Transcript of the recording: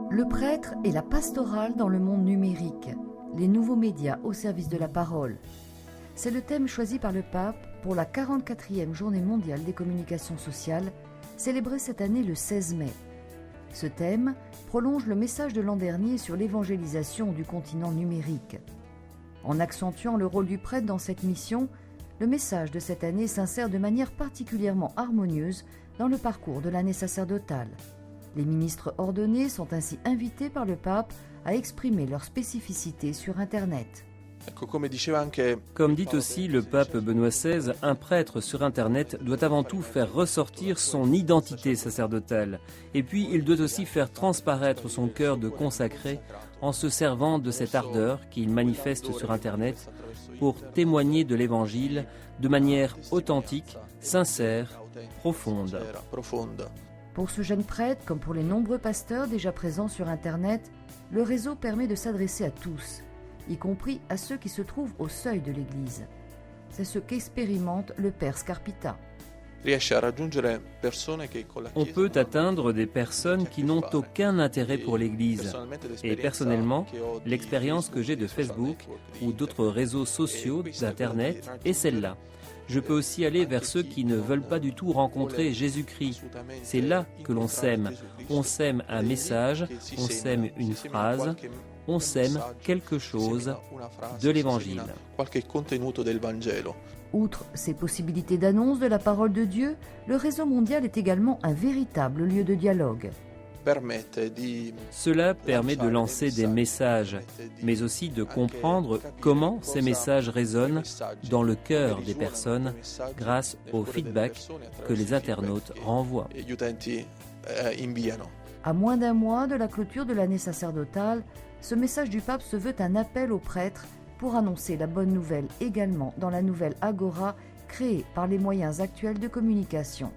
Le prêtre et la pastorale dans le monde numérique, les nouveaux médias au service de la parole. C'est le thème choisi par le pape pour la 44e journée mondiale des communications sociales, célébrée cette année le 16 mai. Ce thème prolonge le message de l'an dernier sur l'évangélisation du continent numérique. En accentuant le rôle du prêtre dans cette mission, le message de cette année s'insère de manière particulièrement harmonieuse dans le parcours de l'année sacerdotale. Les ministres ordonnés sont ainsi invités par le pape à exprimer leur spécificité sur Internet. Comme dit aussi le pape Benoît XVI, un prêtre sur Internet doit avant tout faire ressortir son identité sacerdotale. Et puis, il doit aussi faire transparaître son cœur de consacré en se servant de cette ardeur qu'il manifeste sur Internet pour témoigner de l'Évangile de manière authentique, sincère, profonde. Pour ce jeune prêtre, comme pour les nombreux pasteurs déjà présents sur Internet, le réseau permet de s'adresser à tous, y compris à ceux qui se trouvent au seuil de l'Église. C'est ce qu'expérimente le père Scarpita. On peut atteindre des personnes qui n'ont aucun intérêt pour l'Église. Et personnellement, l'expérience que j'ai de Facebook ou d'autres réseaux sociaux d'Internet est celle-là. Je peux aussi aller vers ceux qui ne veulent pas du tout rencontrer Jésus-Christ. C'est là que l'on sème. On sème un message, on sème une phrase, on sème quelque chose de l'Évangile. Outre ces possibilités d'annonce de la parole de Dieu, le réseau mondial est également un véritable lieu de dialogue. Cela permet de lancer des messages, mais aussi de comprendre comment ces messages résonnent dans le cœur des personnes grâce au feedback que les internautes renvoient. À moins d'un mois de la clôture de l'année sacerdotale, ce message du pape se veut un appel aux prêtres pour annoncer la bonne nouvelle également dans la nouvelle Agora créée par les moyens actuels de communication.